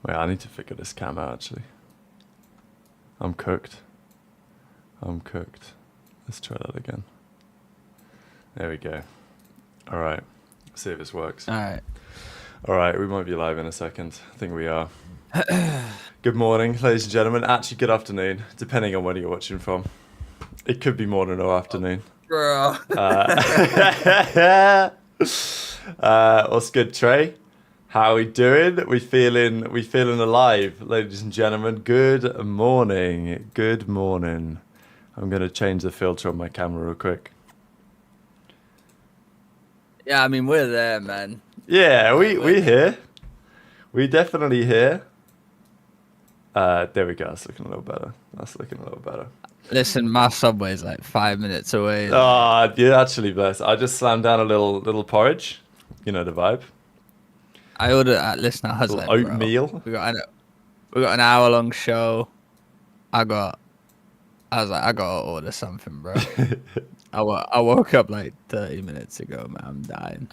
Wait, I need to figure this cam out, actually. I'm cooked. I'm cooked. Let's try that again. There we go. All right. See if this works. All right. All right, we might be live in a second. I think we are. Good morning, ladies and gentlemen. Actually, good afternoon, depending on when you're watching from. It could be morning or afternoon. Bro. What's good, Trey? How are we doing? We feeling alive, ladies and gentlemen. Good morning. Good morning. I'm gonna change the filter on my camera real quick. Yeah, I mean, we're there, man. Yeah, we here. We definitely here. There we go. That's looking a little better. That's looking a little better. Listen, my subway's like 5 minutes away. Ah, you're actually blessed. I just slammed down a little porridge. You know the vibe. I ordered. Listen, I was like, Oatmeal. bro, we got an hour-long show. I was like, I gotta order something, bro. I woke up like 30 minutes ago, man. I'm dying.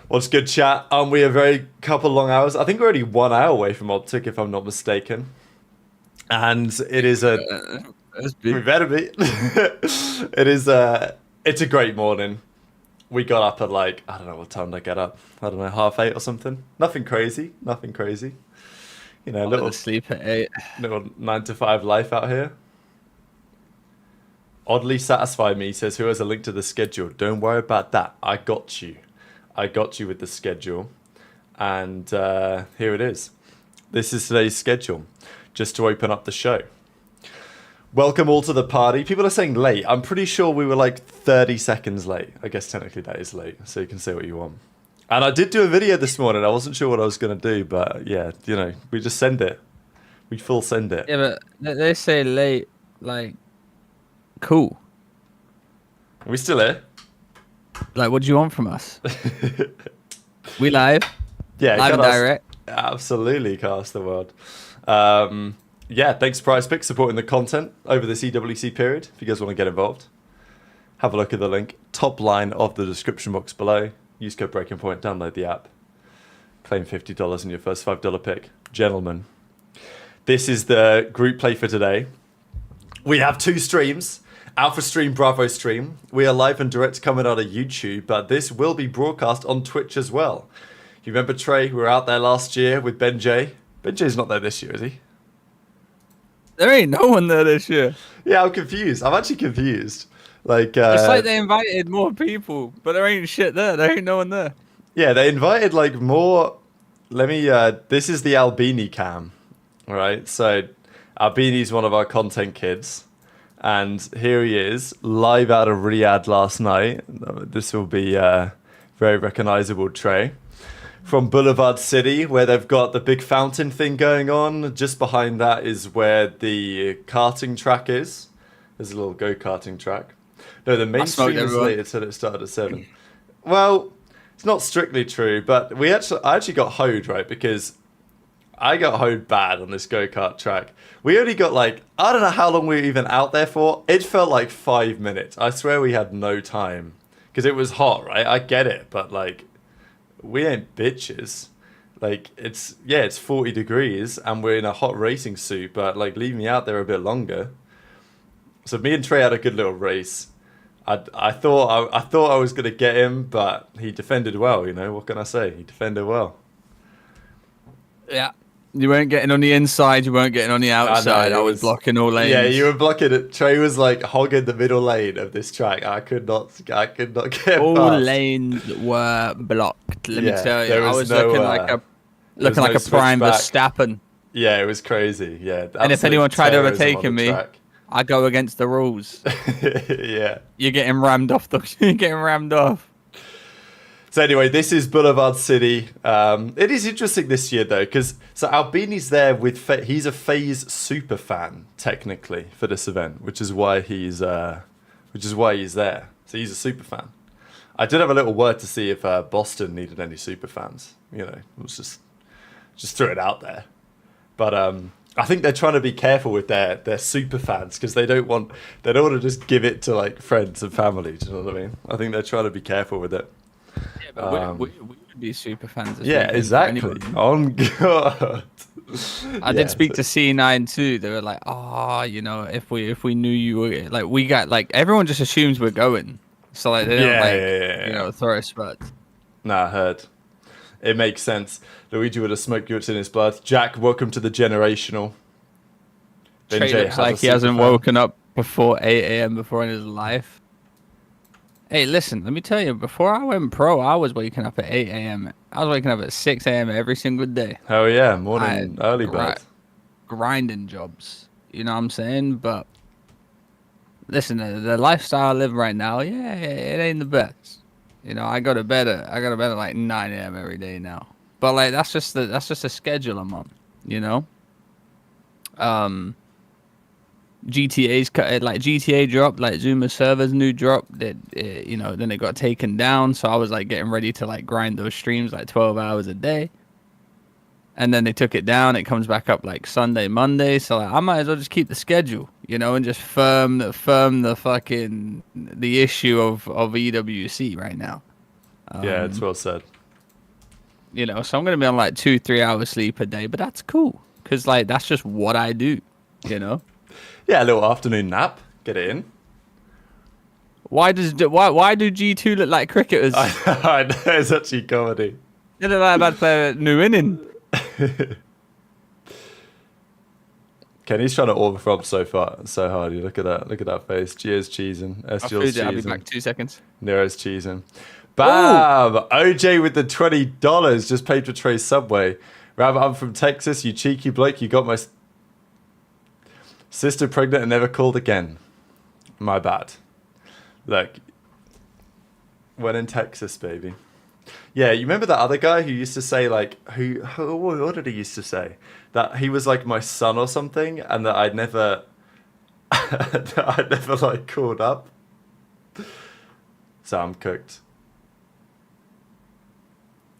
What's good, chat? We are very couple long hours. I think we're only 1 hour away from OpTic, if I'm not mistaken. And it is we better be. It's a great morning. We got up at like, I don't know what time did I get up. I don't know, 8:30 or something. Nothing crazy. You know, Little sleep at 8. little 9 to 5 life out here. Oddly satisfied me says, who has a link to the schedule? Don't worry about that. I got you with the schedule. And here it is. This is today's schedule, just to open up the show. Welcome all to the party. People are saying late. I'm pretty sure we were like 30 seconds late. I guess technically that is late, so you can say what you want. And I did do a video this morning. I wasn't sure what I was going to do, but yeah, you know, we just send it. We full send it. Yeah, but they say late, like, cool. Are we still here? Like, what do you want from us? We live. Yeah, Live and direct. Absolutely, cast the world. Yeah, thanks Prize Pick supporting the content over this EWC period. If you guys want to get involved, have a look at the link top line of the description box below. Use code Breaking Point, download the app, claim $50 in your first $5 pick. Gentlemen, this is the group play for today. We have 2 streams. Alpha stream, Bravo stream. We are live and direct coming out of YouTube, but this will be broadcast on Twitch as well. You remember Trey? We were out there last year with Ben J. Ben J's not there this year, is he? There ain't no one there this year. Yeah, I'm confused. I'm actually confused. Like, It's like they invited more people, but there ain't shit there. There ain't no one there. yeah, they invited like more. Let me. This is the Albini cam, right? So Albini's one of our content kids. And here he is, live out of Riyadh last night. This will be very recognizable, Trey. From Boulevard City, where they've got the big fountain thing going on. Just behind that is where the karting track is. There's a little go-karting track. No, the main stream is later till it started at 7. Well, it's not strictly true, but I actually got hoed, right? Because I got hoed bad on this go-kart track. We only got like, I don't know how long we were even out there for. It felt like 5 minutes. I swear we had no time. Because it was hot, right? I get it, but like, we ain't bitches. Like, it's 40 degrees and we're in a hot racing suit, but like, leave me out there a bit longer. So me and Trey had a good little race. I thought I was going to get him, but he defended well, you know? What can I say? He defended well. Yeah. You weren't getting on the inside, you weren't getting on the outside. I was blocking all lanes. Yeah, you were blocking it. Trey was like hogging the middle lane of this track. I could not get all past. Lanes were blocked. Let me tell you, I was no, looking like a prime Verstappen. Yeah, it was crazy. Yeah, and if anyone tried overtaking me, I go against the rules. Yeah, you're getting rammed off. You're getting rammed off. So anyway, this is Boulevard City. It is interesting this year though, because Albini's there with he's a FaZe super fan technically for this event, which is why he's there. So he's a super fan. I did have a little word to see if Boston needed any super fans. You know, it was just threw it out there. But I think they're trying to be careful with their super fans because they don't want to just give it to like friends and family. Do you know what I mean? I think they're trying to be careful with it. Yeah, but we would be super fans. Yeah, exactly. On God. I did speak to C9 too. They were like, "Oh, you know, if we knew you were like, we got like everyone just assumes we're going, so like they don't like you know throw a spurt." Nah, I heard. It makes sense. Luigi would have smoked you in his blood. Jack, welcome to the generational. Trey looks like he hasn't woken up before 8 a.m. before in his life. Hey, listen, let me tell you, before I went pro, I was waking up at 8 a.m. I was waking up at 6 a.m. every single day. Hell yeah, morning, early bird. Grinding jobs, you know what I'm saying? But listen, the lifestyle I live right now, yeah, it ain't the best. You know, I go to bed at like 9 a.m. every day now. But like that's just a schedule I'm on, you know? GTA dropped, like Zuma servers new drop that you know, then it got taken down, so I was like getting ready to like grind those streams like 12 hours a day, and then they took it down. It comes back up like Sunday, Monday, so like, I might as well just keep the schedule, you know, and just firm the fucking the issue of EWC right now. Yeah, it's well said. You know, so I'm gonna be on like 2-3 hours sleep a day, but that's cool because like that's just what I do, you know. Yeah, a little afternoon nap. Get it in. Why do G2 look like cricketers? I know, it's actually comedy. They look like about to play a new inning. Kenny's trying to overthrow so hard. You look at that face. Gio's cheesing. SGL's cheesing. I'll be back 2 seconds. Nero's cheesing. Bam! Ooh. OJ with the $20 just paid for Trey's Subway. Rabbit, I'm from Texas. You cheeky bloke. You got my sister pregnant and never called again. My bad. Look, when in Texas, baby. Yeah, you remember that other guy who used to say like, what did he used to say? That he was like my son or something, and that I'd never like called up. So I'm cooked.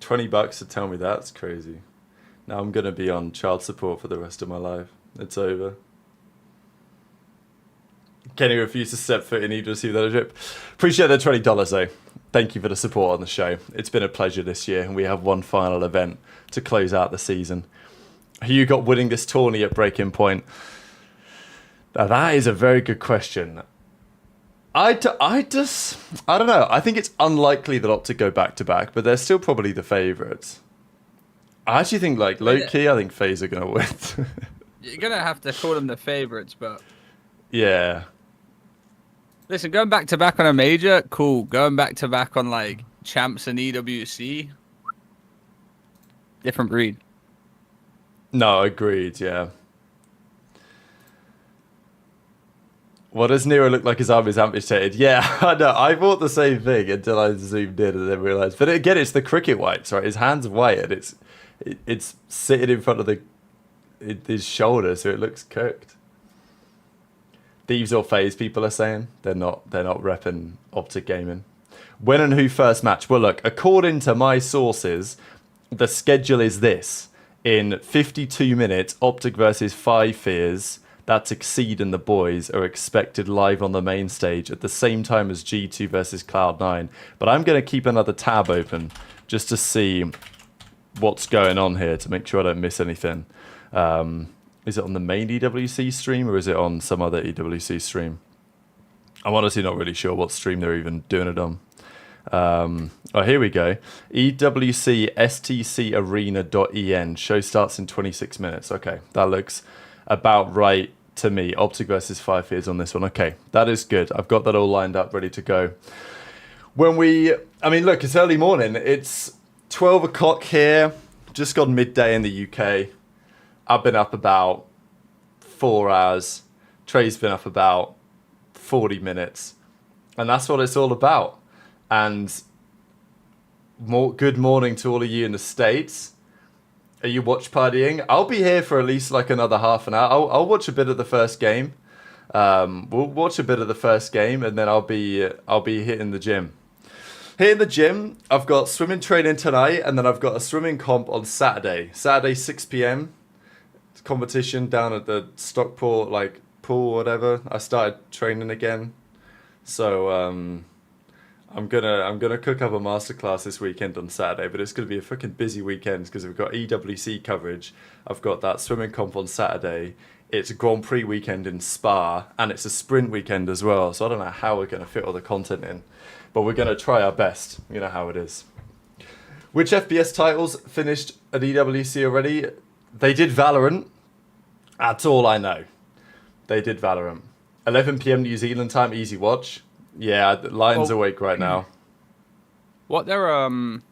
$20 to tell me that's crazy. Now I'm gonna be on child support for the rest of my life. It's over. Kenny refused to step foot in EWC without a drip. Appreciate the $20 though. Thank you for the support on the show. It's been a pleasure this year, and we have one final event to close out the season. Who you got winning this tourney at Breaking Point? Now that is a very good question. I don't know. I think it's unlikely that OpTic go back to back, but they're still probably the favourites. I actually think, like, low key, I think FaZe are going to win. You're going to have to call them the favourites, but... Yeah. Listen, going back to back on a major, cool. Going back to back on, like, champs and EWC, different breed. No, agreed, yeah. What does Nero look like his arm is amputated? Yeah, I know. I thought the same thing until I zoomed in and then realised. But again, it's the cricket whites, right? His hand's white and it's sitting in front of his shoulder, so it looks cooked. Thieves or FaZe, people are saying. They're not repping OpTic Gaming. When and who first match? Well, look, according to my sources, the schedule is this. In 52 minutes, OpTic versus 5 Fears, that's Exceed and the boys, are expected live on the main stage at the same time as G2 versus Cloud9. But I'm going to keep another tab open just to see what's going on here to make sure I don't miss anything. Is it on the main EWC stream or is it on some other EWC stream? I'm honestly not really sure what stream they're even doing it on. Oh, here we go. EWC STC Arena.en. Show starts in 26 minutes. Okay, that looks about right to me. OpTic versus 5 Fears on this one. Okay, that is good. I've got that all lined up, ready to go. I mean, look, it's early morning. It's 12 o'clock here. Just gone midday in the UK. I've been up about 4 hours. Trey's been up about 40 minutes. And that's what it's all about. And good morning to all of you in the States. Are you watch partying? I'll be here for at least like another half an hour. I'll watch a bit of the first game. We'll watch a bit of the first game, and then I'll be hitting the gym. Hitting the gym. I've got swimming training tonight, and then I've got a swimming comp on Saturday. Saturday 6 p.m. It's competition down at the Stockport pool or whatever. I started training again, so I'm gonna cook up a masterclass this weekend on Saturday, but it's gonna be a fucking busy weekend because we've got EWC coverage. I've got that swimming comp on Saturday. It's a Grand Prix weekend in Spa, and it's a sprint weekend as well. So I don't know how we're gonna fit all the content in, but we're gonna try our best. You know how it is. Which FPS titles finished at EWC already? They did Valorant. That's all I know. They did Valorant. 11 p.m. New Zealand time, easy watch. Yeah, the Lion's awake right now. What they've done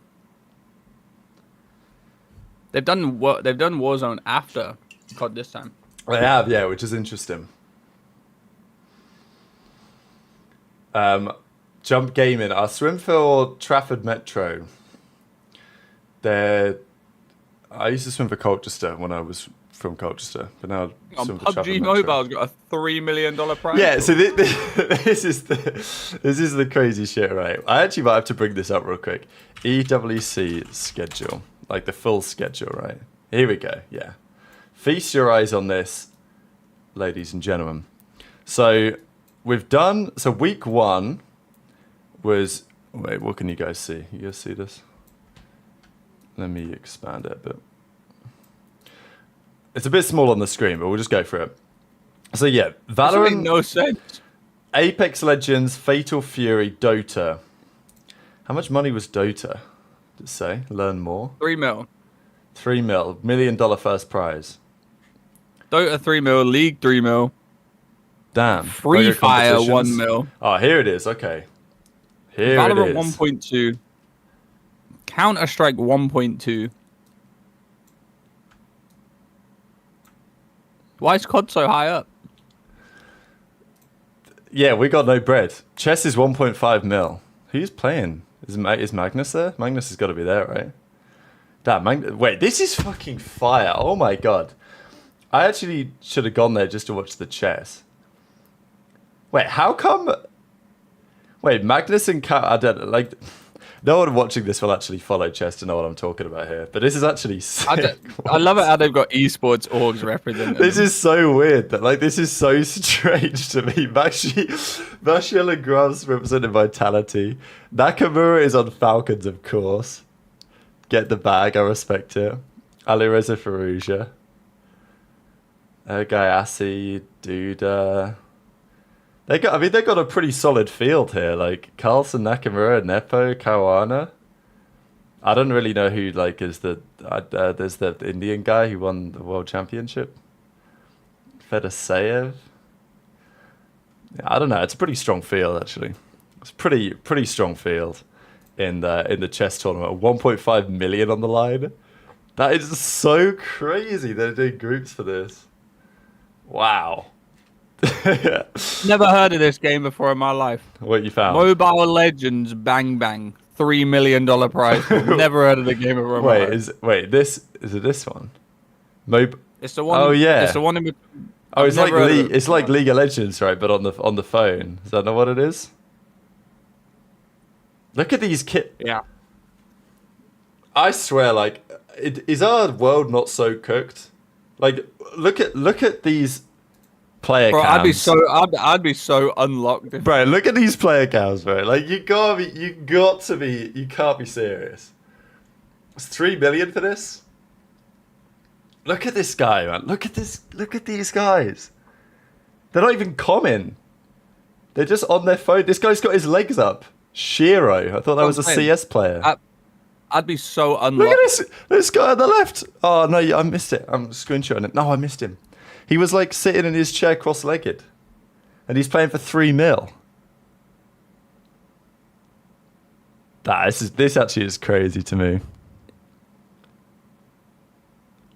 Warzone after COD this time. They have, yeah, which is interesting. Jump Gaming. I swim for Trafford Metro. I used to swim for Colchester when I was from Colchester, but now I swim for Trafford PUBG Metro. Mobile's got a $3 million prize. Yeah, so this is the crazy shit, right? I actually might have to bring this up real quick. EWC schedule, like the full schedule, right? Here we go. Yeah, feast your eyes on this, ladies and gentlemen. So we've done. So week 1 was. Wait, what can you guys see? You guys see this? Let me expand it a bit. It's a bit small on the screen, but we'll just go for it. So yeah, Valorant, no sense. Apex Legends, Fatal Fury, Dota. How much money was Dota? Did it say? Learn more. 3 mil. 3 mil. $1 million first prize. Dota 3 mil. League 3 mil. Damn. Free Logo Fire competitions. 1 mil. Oh, here it is. Okay. Here Valorant it is. 1.2. Counter-Strike 1.2. Why is COD so high up? Yeah, we got no bread. Chess is 1.5 mil. Who's playing? Is Magnus there? Magnus has got to be there, right? Damn, wait, this is fucking fire. Oh my god. I actually should have gone there just to watch the chess. Wait, how come... Wait, Magnus and I don't like... No one watching this will actually follow chess to know what I'm talking about here, but this is actually sick. I love it how they've got esports orgs represented. This is so weird. That this is so strange to me. Bashir Legrav's represented Vitality. Nakamura is on Falcons, of course. Get the bag. I respect it. Alireza Farouja. Gayassi, Duda. They got a pretty solid field here. Like Carlson, Nakamura, Nepo, Kawana. I don't really know who is the. There's the Indian guy who won the world championship. Fedoseev. Yeah, I don't know. It's a pretty strong field actually. It's pretty strong field in the chess tournament. 1.5 million on the line. That is so crazy. They're doing groups for this. Wow. Never heard of this game before in my life. What you found? Mobile Legends Bang Bang. $3 million prize. Never heard of the game before in my life. Is it this one? It's the one. Oh yeah. It's the one in between. Oh, it's like League of Legends, right? But on the phone. Is that not what it is? Look at these Yeah. I swear, is our world not so cooked? Look at these player Bro, cams. I'd be so unlocked. Bro, look at these player cams, bro. You can't be serious. It's 3 million for this. Look at this guy, man. Look at these guys. They're not even common. They're just on their phone. This guy's got his legs up. Shiro. I thought that was a CS player. I'd be so unlocked. Look at this guy on the left. Oh no, I missed it. I'm screenshotting it. No, I missed him. He was sitting in his chair cross-legged. And he's playing for 3 mil. This actually is crazy to me.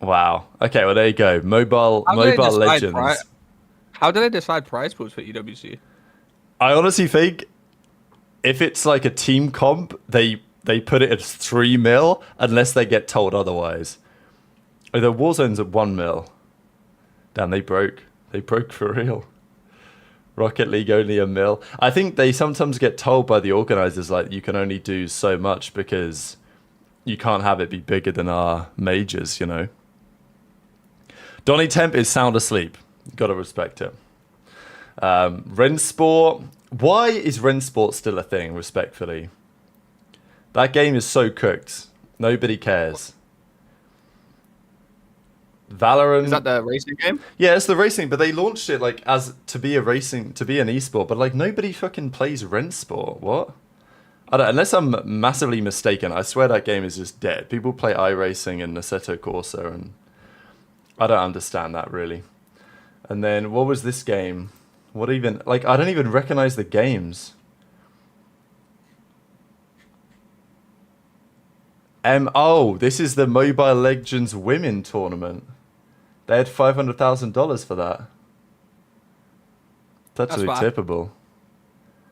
Wow. Okay, well there you go. Mobile Legends. How do they decide prize pools for EWC? I honestly think if it's a team comp, they put it at 3 mil unless they get told otherwise. The Warzone's at 1 mil. Damn, they broke. They broke for real. Rocket League only 1 mil. I think they sometimes get told by the organizers you can only do so much because you can't have it be bigger than our majors, you know. Donny Temp is sound asleep. Gotta respect it. Rensport, Why is Rensport still a thing, respectfully? That game is so cooked. Nobody cares. Valorant. Is that the racing game? Yeah, it's the racing, but they launched it like as to be an esport, but like nobody fucking plays Rensport. What? I don't, unless I'm massively mistaken, I swear that game is just dead. People play iRacing and Assetto Corsa, and I don't understand that really. And then what was this game? What even, like, I don't even recognize the games. Oh, this is the Mobile Legends Women Tournament. They had $500,000 for that. That's really tippable.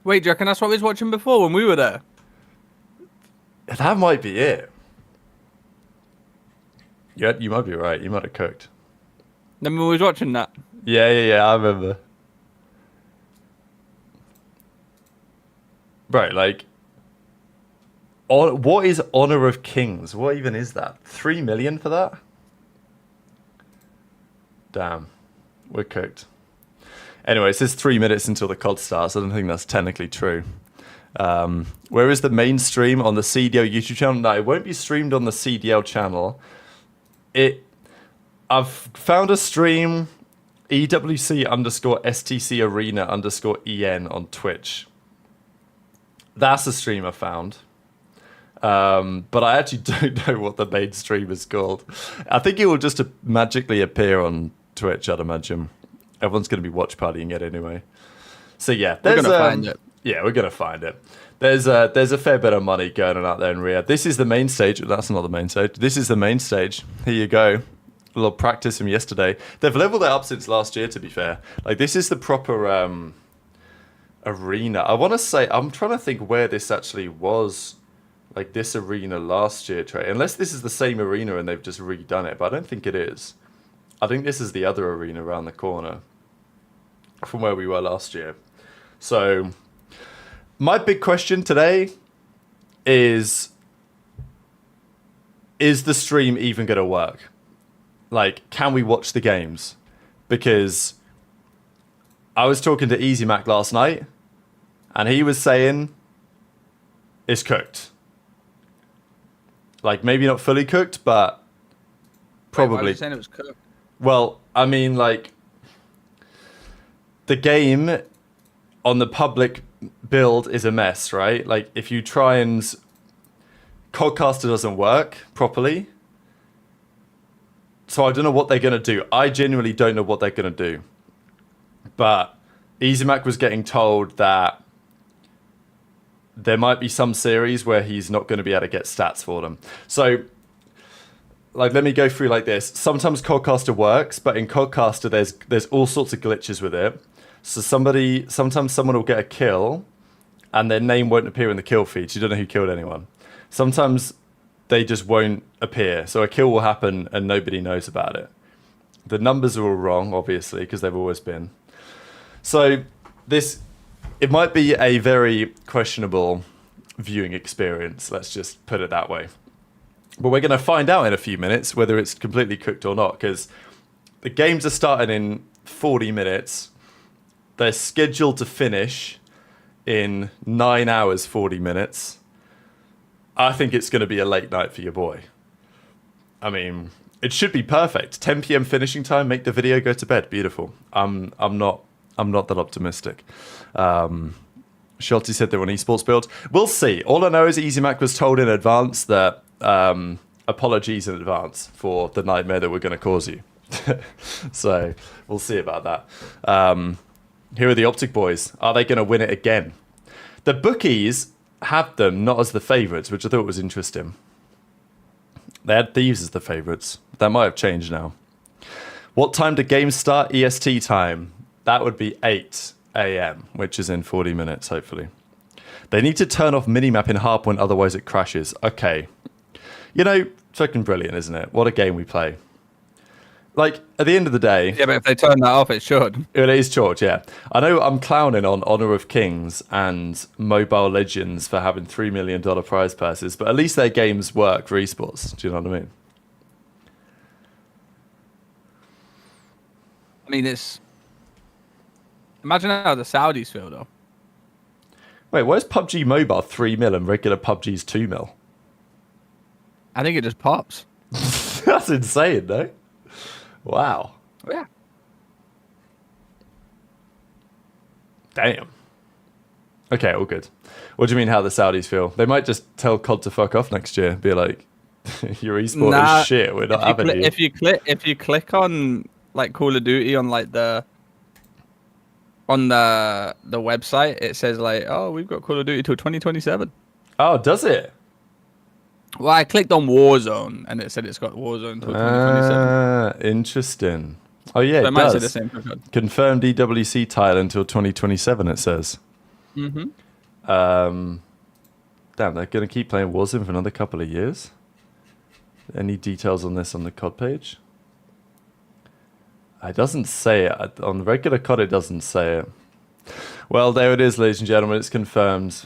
Wait, do you reckon that's what we was watching before when we were there? That might be it. Yeah, you might be right. You might have cooked. Then we was watching that. Yeah, I remember. Right, like, what is Honor of Kings? What even is that? 3 million for that? Damn, we're cooked. Anyway, it says 3 minutes until the COD starts. I don't think that's technically true. Where is the main stream? On the CDL YouTube channel? No, it won't be streamed on the CDL channel. I've found a stream, EWC _ STC Arena _ EN on Twitch. That's a stream I found. But I actually don't know what the main stream is called. I think it will just magically appear on Twitch, I'd imagine. Everyone's going to be watch partying it anyway. So yeah, we're going to find it. Yeah, we're going to find it. There's a fair bit of money going on out there in Riyadh. This is the main stage. That's not the main stage. This is the main stage. Here you go. A little practice from yesterday. They've leveled it up since last year, to be fair. Like, this is the proper arena. I want to say, I'm trying to think where this actually was, like this arena last year, Trey. Unless this is the same arena and they've just redone it, but I don't think it is. I think this is the other arena around the corner from where we were last year. So my big question today is the stream even going to work? Like, can we watch the games? Because I was talking to EasyMac last night, and he was saying it's cooked. Like, maybe not fully cooked, but probably. Wait, why are you saying it was cooked? Well, I mean, like, the game on the public build is a mess, right? Like, if you try and... Codcaster doesn't work properly. So I don't know what they're going to do. I genuinely don't know what they're going to do. But EasyMac was getting told that there might be some series where he's not going to be able to get stats for them. So, like, let me go through like this. Sometimes Codcaster works, but in Codcaster there's all sorts of glitches with it. So sometimes someone will get a kill, and their name won't appear in the kill feed. So you don't know who killed anyone. Sometimes they just won't appear. So a kill will happen and nobody knows about it. The numbers are all wrong, obviously, because they've always been. So it might be a very questionable viewing experience. Let's just put it that way. But we're going to find out in a few minutes whether it's completely cooked or not, because the games are starting in 40 minutes. They're scheduled to finish in 9 hours, 40 minutes. I think it's going to be a late night for your boy. I mean, it should be perfect. 10 p.m. finishing time, make the video, go to bed. Beautiful. I'm not that optimistic. Shelty said they were on esports build. We'll see. All I know is EasyMac was told in advance that apologies in advance for the nightmare that we're going to cause you. So we'll see about that. Here are the OpTic boys. Are they going to win it again? The bookies had them not as the favourites, which I thought was interesting. They had Thieves as the favourites. That might have changed now. What time do games start? EST time. That would be 8 a.m., which is in 40 minutes, hopefully. They need to turn off minimap in Hardpoint, otherwise it crashes. Okay. You know, fucking brilliant, isn't it? What a game we play. Like, at the end of the day... Yeah, but if they turn that off, it should. It is short, yeah. I know I'm clowning on Honor of Kings and Mobile Legends for having $3 million prize purses, but at least their games work for esports. Do you know what I mean? I mean, it's... Imagine how the Saudis feel, though. Wait, why is PUBG Mobile 3 mil and regular PUBG's 2 mil? I think it just pops. That's insane, though. Wow. Yeah. Damn. Okay, all good. What do you mean how the Saudis feel? They might just tell COD to fuck off next year. Be like, your esport is shit. We're not having you. If you click on like Call of Duty on like the website, it says like, oh, we've got Call of Duty till 2027. Oh, does it? Well, I clicked on Warzone and it said it's got Warzone till 2027. Interesting. Oh yeah, So it might does. say the same for COD. Confirmed EWC title until 2027. It says. Mm-hmm. Damn, they're gonna keep playing Warzone for another couple of years. Any details on this on the COD page? It doesn't say it. On regular COD, it doesn't say it. Well, there it is, ladies and gentlemen. It's confirmed.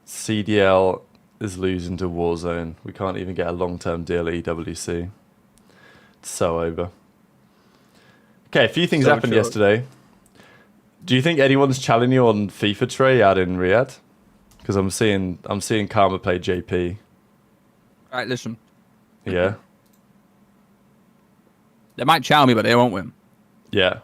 CDL is losing to Warzone. We can't even get a long-term deal at EWC. It's so over. Okay, a few things happened yesterday. Do you think anyone's challenging you on FIFA Trey out in Riyadh? Because I'm seeing Karma play JP. All right, listen. Yeah. They might chow me, but they won't win. Yeah.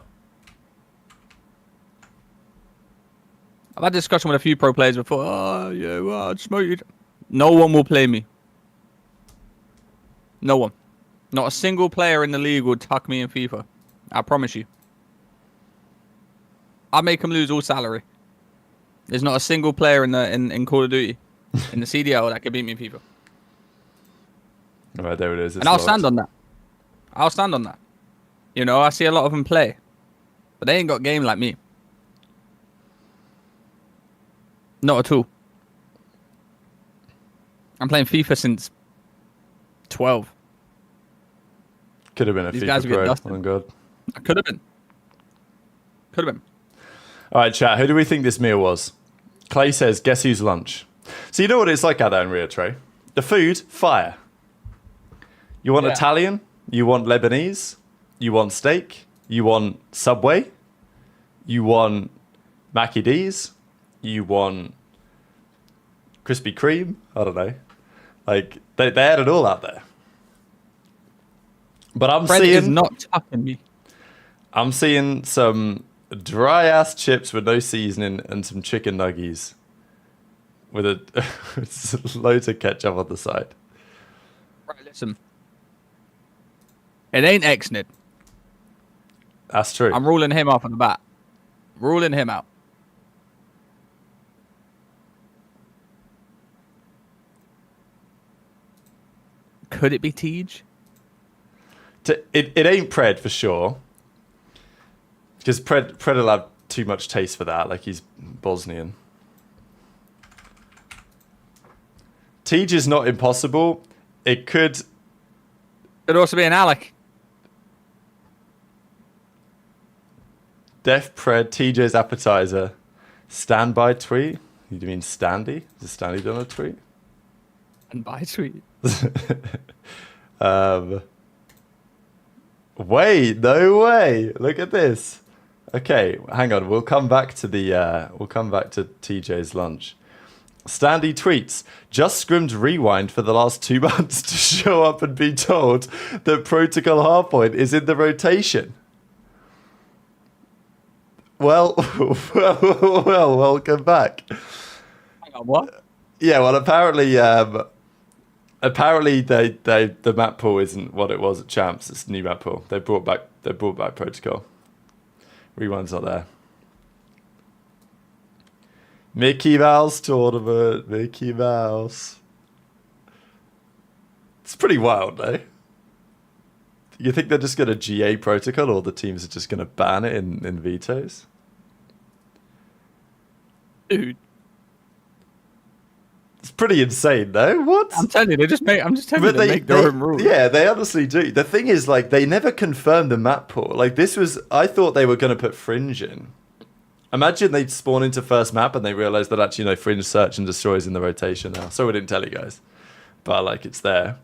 I've had a discussion with a few pro players before. Oh, yeah, well, I'd smoke you. No one will play me. No one. Not a single player in the league would tuck me in FIFA. I promise you. I'll make them lose all salary. There's not a single player in Call of Duty, in the CDL, that could beat me in FIFA. All right, there it is. And I'll stand on that. I'll stand on that. You know, I see a lot of them play, but they ain't got game like me. Not at all. I'm playing FIFA since 12. Could have been a These FIFA guys would get pro. dusted. Oh, God. I could have been. Could have been. All right, chat. Who do we think this meal was? Clay says, guess whose lunch? So you know what it's like out there in Rio, Trey? The food, fire. You want Italian? You want Lebanese? You want steak? You want Subway? You want Mackie D's? You want Krispy Kreme? I don't know. Like, they had it all out there. But I'm Fred seeing... is not tucking me. I'm seeing some dry-ass chips with no seasoning and some chicken nuggies with loads of ketchup on the side. Right, listen. It ain't Exnid. That's true. I'm ruling him off on the bat. Ruling him out. Could it be Tej? It ain't Pred for sure. Because Pred will have too much taste for that. Like, he's Bosnian. Tej is not impossible. It could... Could also be an Alec. Def Pred, TJ's appetizer. Standby tweet? You mean Standy? Is Standy done a tweet? And by tweet. Wait, no way. Look at this. Okay, hang on. We'll come back to TJ's lunch. Standy tweets, just scrimmed rewind for the last 2 months to show up and be told that Protocol Hardpoint is in the rotation. Well, welcome back. Hang on, what? Yeah, well, apparently the map pool isn't what it was at Champs. It's a new map pool. They brought back Protocol. Rewind's not there. Mickey Mouse tournament. Mickey Mouse. It's pretty wild, though. You think they're just going to GA Protocol, or the teams are just going to ban it in vetoes? Dude. It's pretty insane, though. What? I'm telling you, they make their own rules. Yeah, they honestly do. The thing is, like, they never confirmed the map pool. Like, this was... I thought they were going to put Fringe in. Imagine they spawn into first map and they realise that actually, Fringe search and destroys in the rotation now. So we didn't tell you guys. But, like, it's there.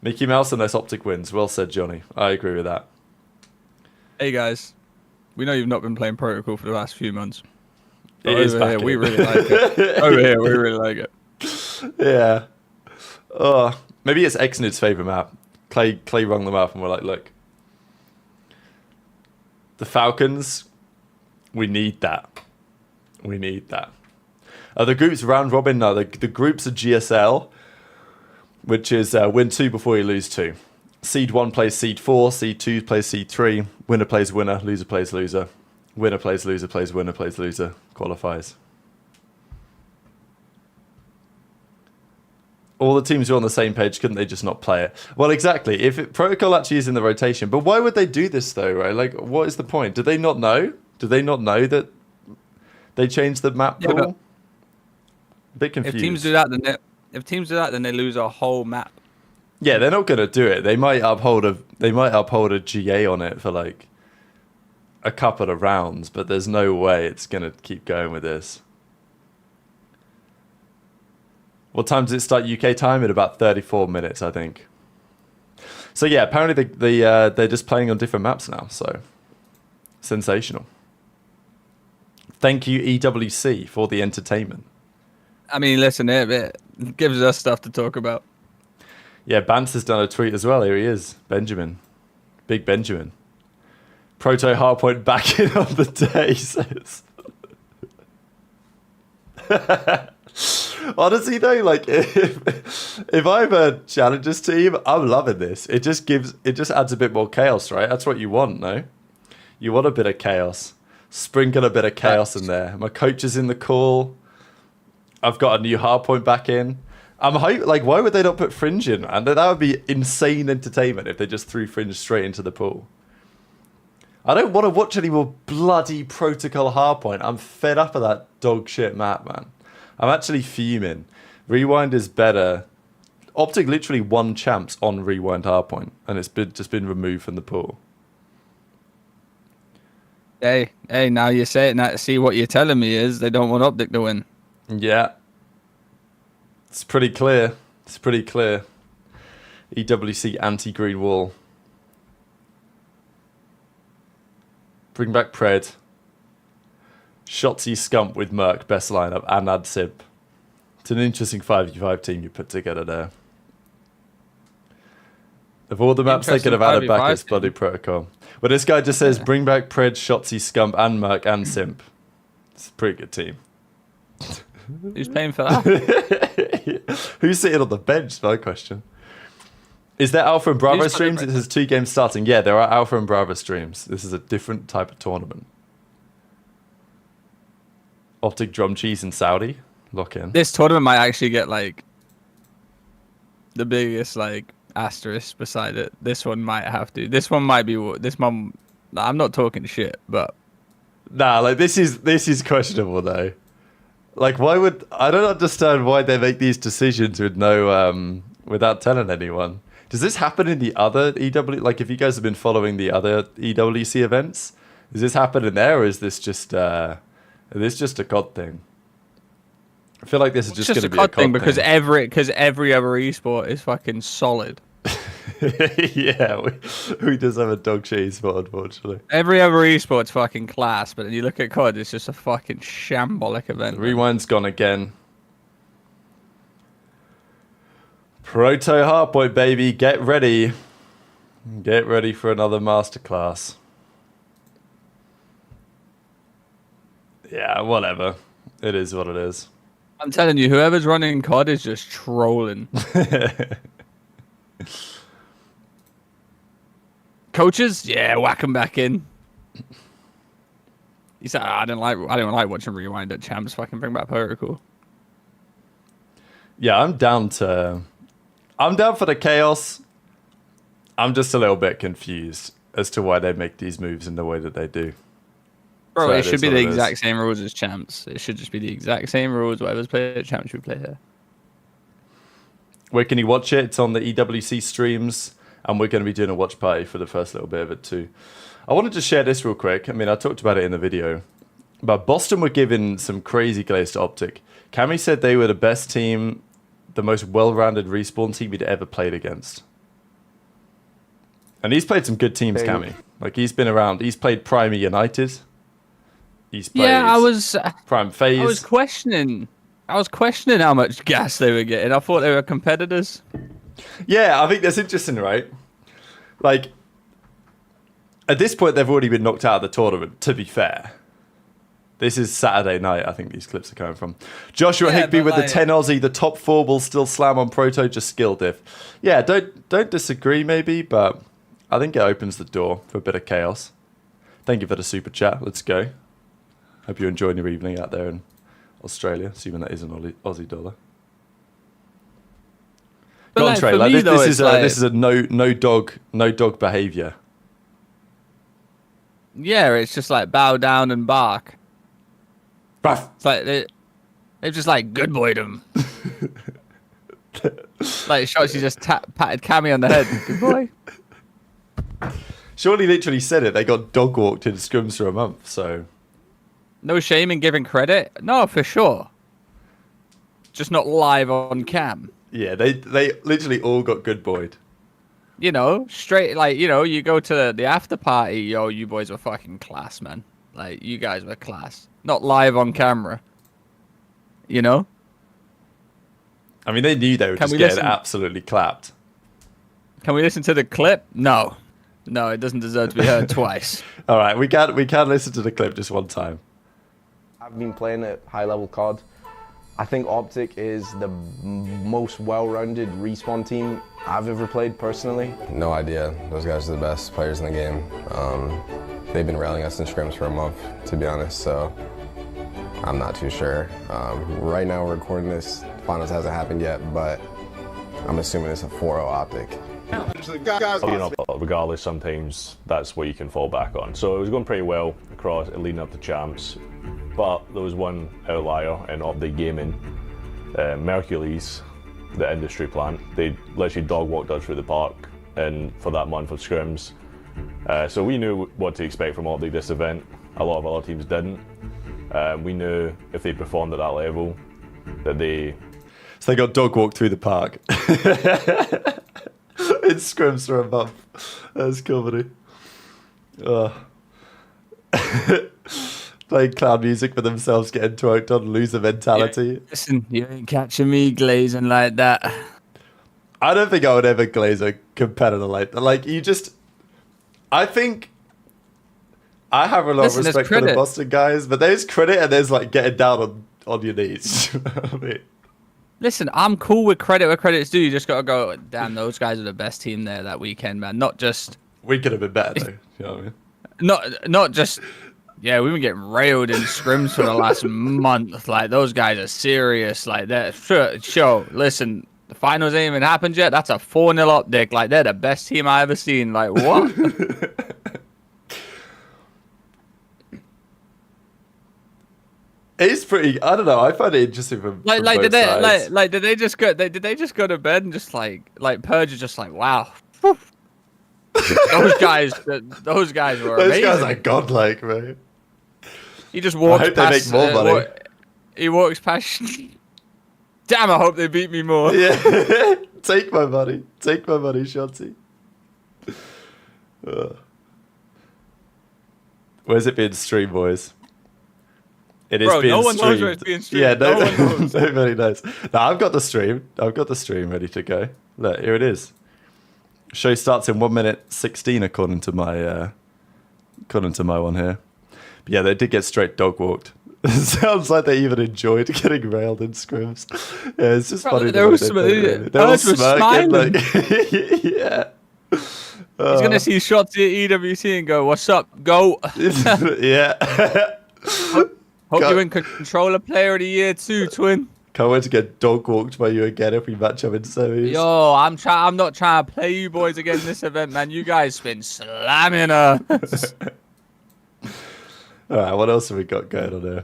Mickey Mouse unless OpTic wins. Well said, Johnny. I agree with that. Hey, guys. We know you've not been playing Protocol for the last few months. It is over back here, we in. really like it. Over here, we really like it. Yeah. Oh, maybe it's Exnid's favorite map. Clay rung them up and we're like, look, the Falcons, we need that. We need that. Are the groups round robin? No, the groups are GSL, which is win 2 before you lose 2. Seed 1 plays Seed 4, Seed 2 plays Seed 3, winner plays winner, loser plays loser. Winner plays loser, plays winner, plays loser, qualifies. All the teams are on the same page, couldn't they just not play it? Well, exactly. If protocol actually is in the rotation, but why would they do this though, right? Like, what is the point? Do they not know? Do they not know that they changed the map pool? But A bit confused. if teams do that, then they lose a whole map. Yeah, they're not going to do it. They might uphold a GA on it for like a couple of rounds, but there's no way it's going to keep going with this. What time does it start UK time? At about 34 minutes, I think. So yeah, apparently they're just playing on different maps now. So sensational. Thank you EWC for the entertainment. I mean, listen, it gives us stuff to talk about. Yeah, Bance has done a tweet as well. Here he is, Benjamin, Big Benjamin. Proto Hardpoint back in on the day, says. Honestly though, like if I'm a challengers team, I'm loving this. It just adds a bit more chaos, right? That's what you want, no? You want a bit of chaos. Sprinkle a bit of chaos in there. My coach is in the call. I've got a new hardpoint back in. I'm hyped. Like, why would they not put Fringe in? And that would be insane entertainment if they just threw Fringe straight into the pool. I don't want to watch any more bloody protocol hardpoint. I'm fed up of that dog shit map, man. I'm actually fuming. Rewind is better. OpTic literally won champs on Rewind hardpoint, and it's just been removed from the pool. Hey, now you say it. Now see what you're telling me is they don't want OpTic to win. Yeah. It's pretty clear. It's pretty clear. EWC anti-green wall. Bring back Pred. Shotsy Scump with Merc, best lineup, and add Simp. It's an interesting 5v5 team you put together there. Of all the maps they could have added back, it's bloody protocol. But this guy just says, bring back Pred, Shotsy Scump, and Merc, and Simp. It's a pretty good team. Who's paying for that? Who's sitting on the bench is my question. Is there Alpha and Bravo streams? It says 2 games starting. Yeah, there are Alpha and Bravo streams. This is a different type of tournament. OpTic Drum Cheese in Saudi. Lock in. This tournament might actually get like the biggest like asterisk beside it. This one might have to. This one might be. This one. I'm not talking shit, but nah, like this is questionable though. Like, why would I don't understand why they make these decisions with no without telling anyone. Does this happen in the other EW? Like, if you guys have been following the other EWC events, does this happen in there, or is this just a COD thing? I feel like this is just going to be a COD thing because every other esport is fucking solid. Yeah, we just have a dog shit esport, unfortunately. Every other esport's fucking class, but then you look at COD, it's just a fucking shambolic event. Rewind's gone again. Proto Hardpoint, baby, get ready. Get ready for another masterclass. Yeah, whatever. It is what it is. I'm telling you, whoever's running COD is just trolling. Coaches, yeah, whack them back in. He said, I don't like watching Rewind at champs. Fucking bring back protocol. Yeah, I'm down for the chaos. I'm just a little bit confused as to why they make these moves in the way that they do. Bro, So it should be the exact is. same rules as champs. It should just be the exact same rules. Whatever's played at champs, we play here. Where can you watch it? It's on the EWC streams, and we're going to be doing a watch party for the first little bit of it too. I wanted to share this real quick. I mean, I talked about it in the video, but Boston were giving some crazy glaze to OpTic. Cammy said they were the best team, the most well-rounded respawn team he'd ever played against. And he's played some good teams, Cammy. Like, he's been around. He's played Prime United. He's played Yeah, Prime Phase. I was questioning how much gas they were getting. I thought they were competitors. Yeah, I think that's interesting, right? Like, at this point, they've already been knocked out of the tournament, to be fair. This is Saturday night, I think these clips are coming from. Joshua Higby with the 10 Aussie. The top 4 will still slam on Proto, just skill diff. Yeah, don't disagree, maybe, but I think it opens the door for a bit of chaos. Thank you for the super chat. Let's go. Hope you're enjoying your evening out there in Australia, assuming that is an Aussie dollar. But Go on, Trey. Like, this is a no dog behavior. Yeah, it's just like bow down and bark. Ruff. It's like they've just like good boyed him. Like Shotzi just patted Cammy on the head. Good boy. Surely literally said it. They got dog walked in scrims for a month, so. No shame in giving credit. No, for sure. Just not live on cam. Yeah, they literally all got good boyed. You know, straight, like, you know, you go to the after party, yo, you boys were fucking class, man. Like, you guys were class. Not live on camera. You know? I mean, they knew they were just getting absolutely clapped. Can we listen to the clip? No. No, it doesn't deserve to be heard twice. All right, we can listen to the clip just one time. I've been playing at high-level COD. I think OpTic is the most well-rounded respawn team I've ever played personally. No idea. Those guys are the best players in the game. They've been railing us in scrims for a month, to be honest, so I'm not too sure. Right now we're recording this. Finals hasn't happened yet, but I'm assuming it's a 4-0 OpTic. You know, regardless, sometimes that's what you can fall back on. So it was going pretty well across leading up to champs, but there was one outlier in OpTic Gaming, Mercules, the industry plant. They literally dog walked us through the park and for that month of scrims. So we knew what to expect from OpTic this event. A lot of other teams didn't. We knew if they performed at that level that they... So they got dog walked through the park. In scrims for a month. That's comedy. Playing cloud music for themselves, getting twerked on, loser mentality. Yeah, listen, you ain't catching me glazing like that. I don't think I would ever glaze a competitor like that. Like, you just... I think... I have a lot of respect for the Boston guys, but there's credit and there's, like, getting down on your knees. You know what I mean? Listen, I'm cool with credit where credit's due. You just got to go, damn, those guys are the best team there that weekend, man. Not just... We could have been better, though. You know what I mean? Not just... Yeah, we've been getting railed in scrims for the last month. Like, those guys are serious. Like, they're... Sure, listen, the finals ain't even happened yet. That's a 4-0 OpTic. Like, they're the best team I ever seen. Like, what? It's pretty. I don't know. I find it interesting from did both sides. did they just go? Did they just go to bed and just like Purge is just like, wow, those guys were those amazing. guys are godlike, man. He just walks. I hope past, they make more money. He walks past. Damn! I hope they beat me more. Yeah, take my money, Shotzi. Where's it being streamed, boys? It is being no one streamed. knows where it's being streamed. Yeah, no one knows. Nobody knows. No, I've got the stream. I've got the stream ready to go. Look, here it is. Show starts in 1 minute 16 according to my one here. But yeah, they did get straight dog walked. It sounds like they even enjoyed getting railed in scrims. Yeah, it's just funny. They were smirking. Like, yeah. He's gonna see Shotzi at EWC and go, "What's up, go?" Yeah. Hope you win controller player of the year too, twin. Can't wait to get dog walked by you again if we match up in semis. Yo, I'm not trying to play you boys again this event, man. You guys been slamming us. All right, what else have we got going on here?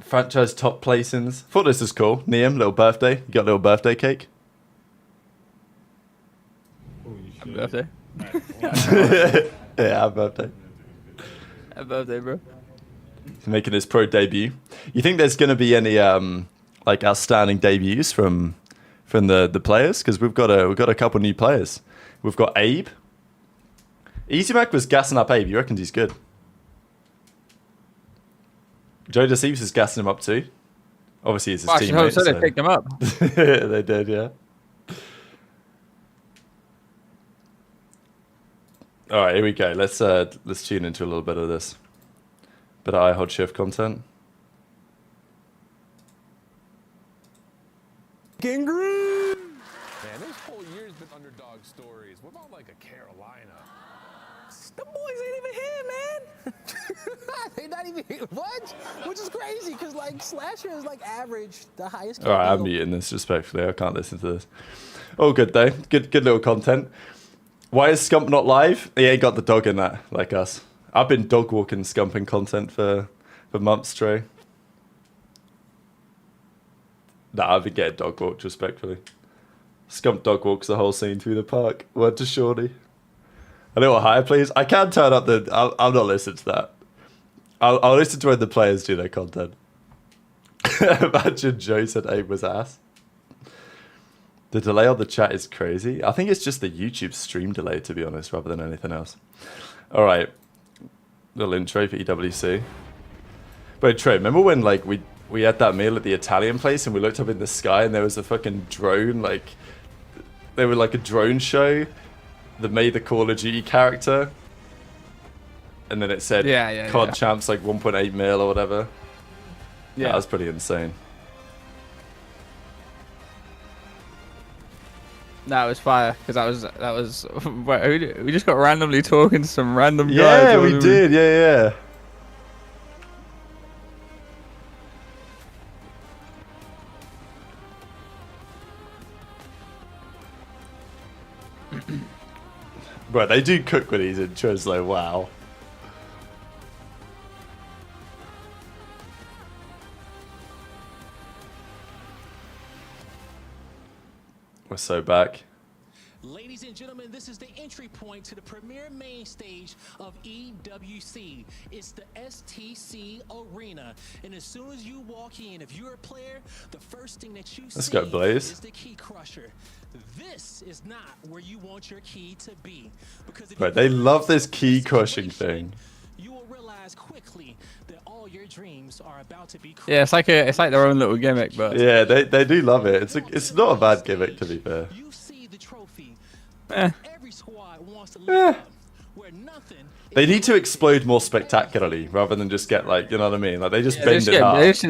Franchise top placings. Thought this was cool. Niam, little birthday. You got a little birthday cake? Happy birthday. Yeah, happy birthday. Happy birthday, bro. He's making his pro debut. You think there's going to be any like outstanding debuts from the players? Because we've got a couple new players. We've got Abe. Easy Mac was gassing up Abe. You reckon he's good? Joe Deceives is gassing him up too. Obviously, he's his I teammate. so they picked him up. They did, yeah. All right, here we go. Let's tune into a little bit of this. Bit of iHod Shift content. Gangrene! Man, this whole year's been underdog stories. What about like a Carolina? The boys ain't even here, man. They're not even here. What? Which is crazy, because like Slasher is like average, the highest. All right, I'm muting this respectfully. I can't listen to this. All good though. Good little content. Why is Scump not live? He ain't got the dog in that like us. I've been dog walking Scumping content for months, Trey. Nah, I've been getting dog walked respectfully. Scump dog walks the whole scene through the park. Word to Shorty. A little higher, please. I can turn up the... I'll not listen to that. I'll listen to when the players do their content. Imagine Joe said Abe was ass. The delay on the chat is crazy. I think it's just the YouTube stream delay, to be honest, rather than anything else. All right. Little intro for EWC. But Trey, remember when like we had that meal at the Italian place and we looked up in the sky and there was a fucking drone, like... They were like a drone show that made the Call of Duty character, and then it said COD champs like 1.8 mil or whatever. Yeah, that was pretty insane. That was fire, because that was we just got randomly talking to some random guys. Yeah, we did. Yeah. Bro, they do cook with these intros though, wow. We're so back. Ladies and gentlemen, this is the entry point to the premier main stage of EWC. It's the STC Arena. And as soon as you walk in, if you're a player, the first thing that you see go, Blaze. is the key crusher. This is not where you want your key to be. Because if Right, they love this key crushing thing. You will realize quickly that all your dreams are about to be crushed. Yeah, it's like their own little gimmick, but Yeah, they do love it. It's not a bad gimmick, to be fair. You see the trophy. Eh. Every squad wants to live up, where nothing They need to explode more spectacularly rather than just get like, you know what I mean? Like they just bend it up. They just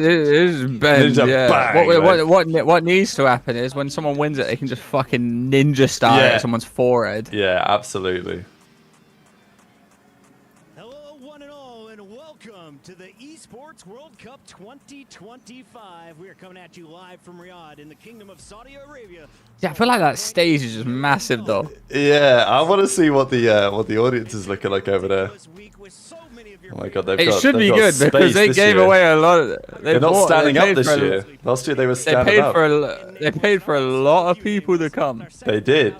bend, just yeah. bang, What needs to happen is when someone wins it, they can just fucking ninja style it at someone's forehead. Yeah, absolutely. Hello, one and all, and welcome to the Esports World Cup 2025. We are coming at you live from Riyadh in the Kingdom of Saudi Arabia. Yeah, I feel like that stage is just massive, though. Yeah, I want to see what the audience is looking like over there. Oh my god, It should be good because they gave away a lot. They're not standing up this year. Last year they were standing up. They paid for a lot of people to come. They did.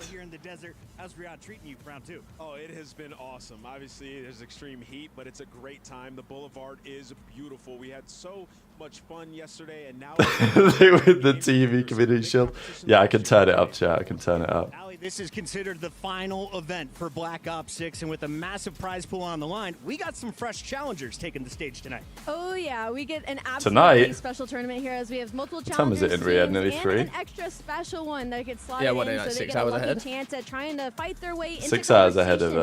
How's Riyadh treating you for round two? Oh, it has been awesome. Obviously, there's extreme heat, but it's a great time. The Boulevard is beautiful. We had so much fun yesterday, and now They win the TV community shield. Yeah, I can turn it up, chat. I can turn it up. Ali, this is considered the final event for Black Ops 6, and with a massive prize pool on the line, we got some fresh challengers taking the stage tonight. Oh yeah, we get an Tonight? absolutely special tournament here as we have multiple time is challengers. it in Riyadh? Nearly and 3? an extra special one that gets slotted Yeah, what, in, like so 6 they get hours a lucky ahead? chance at trying to fight their way into 6 hours ahead of,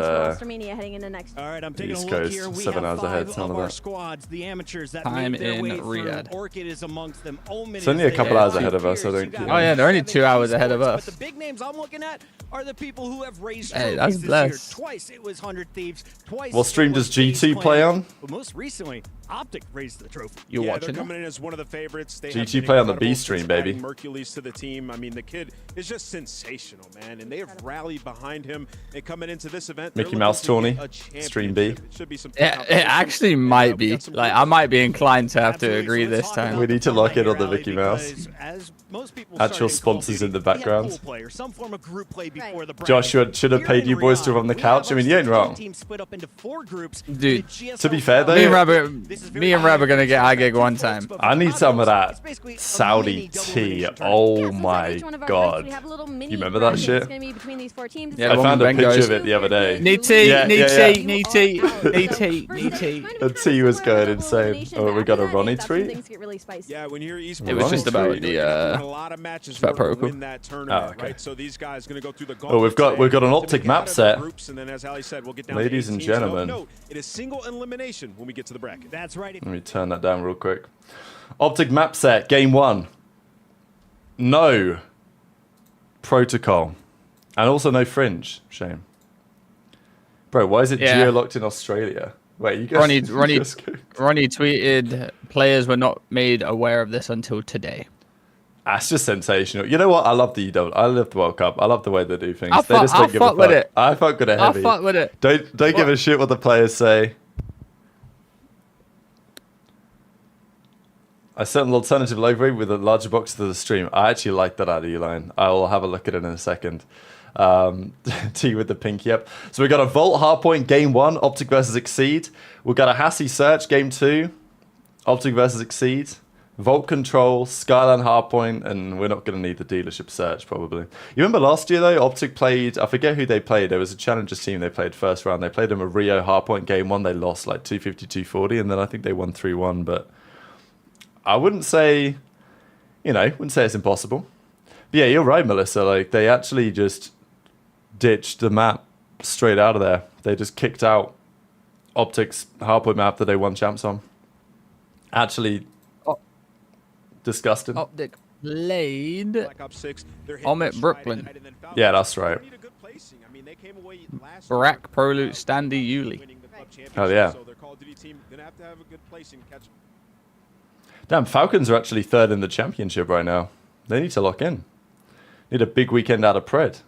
Romania heading into next. All right, I'm taking East a look Coast, here. We 7 have hours ahead, 5 something of like our that. squads, the amateurs that Time made their in way through. Riyadh. Orchid is amongst them. Omen It's only a is couple there. hours ahead of us, I think. Oh yeah, they're only 2 hours ahead of us. But the big names I'm looking at are the people who have raised Hey, trophies that's this blessed. year. Twice it was 100 Thieves. Twice. What stream it was does G2 FaZe play Clan. on? But most recently, OpTic raised the trophy. You're yeah, watching they're it? coming in as one of the favorites. They GT have been play on the incredible B stream, since baby. adding Mercules to the team. I mean, the kid is just sensational, man, and they have rallied behind him. And coming into this event, Mickey they're Mouse looking to tourney, get a stream B. championship. It should be some Yeah, tough it actually competition. might We be. got some Like, good I might be inclined to have to Absolutely. agree So let's this talk time. about We the need to format lock in here, on the Ali, Mickey Mouse. because as most people Actual started in Call of sponsors Duty, in the we had background. pool play or some form of group play before the Josh should have paid you boys to run the couch. I mean, you ain't wrong. Teams split up into 4 groups. Dude, To be fair though, Me and Rabbit, Me and Reb are gonna get high gig one time. I need some of that Saudi tea. Oh my god. You remember that shit? Yeah, I found a picture goes, of it the other day. Need tea, Yeah, need yeah, tea, yeah. need tea, need tea, need tea. The tea was going insane. Oh, we got a Ronnie tweet? Yeah, when you're Esports, It was just about the a lot of matches about protocol. win that tournament, Oh, okay. right? So these guys going to go through the Oh, we've got an OpTic map set. groups, and then as Ali said, we'll get down Ladies to and 18. So gentlemen. note, it is single elimination when we get to the bracket. That's right. Let me turn that down real quick. OpTic map set, game 1. No protocol. And also no fringe. Shame. Bro, why is it Yeah. geo-locked in Australia? Wait, you guys... Ronnie tweeted players were not made aware of this until today. That's just sensational. You know what? I love the EW. I love the World Cup. I love the way they do things. I'll They just don't give a fuck with fuck. it. I fuck with it I'll heavy. fuck with it. Don't give a shit what the players say. I sent an alternative library with a larger box to the stream. I actually like that idea line. I'll have a look at it in a second. T with the pink, yep. So we got a Vault Hardpoint game 1, OpTic versus Exceed. We got a Hassie Search game 2, OpTic versus Exceed. Vault Control, Skyline Hardpoint, and we're not going to need the dealership search probably. You remember last year though, OpTic played, I forget who they played, there was a Challengers team they played first round. They played them a Rio Hardpoint game 1, they lost like 250-240, and then I think they won 3-1, but I wouldn't say, wouldn't say it's impossible. But yeah, you're right, Melissa, like they actually just ditched the map straight out of there. They just kicked out OpTic's Hardpoint map that they won champs on. Actually... disgusting. OpTic played Omit Omit Brooklyn. Yeah, that's right. Barack Proloot Standy Yuli. Oh yeah. Damn, Falcons are actually 3rd in the championship right now. They need to lock in. Need a big weekend out of Pred.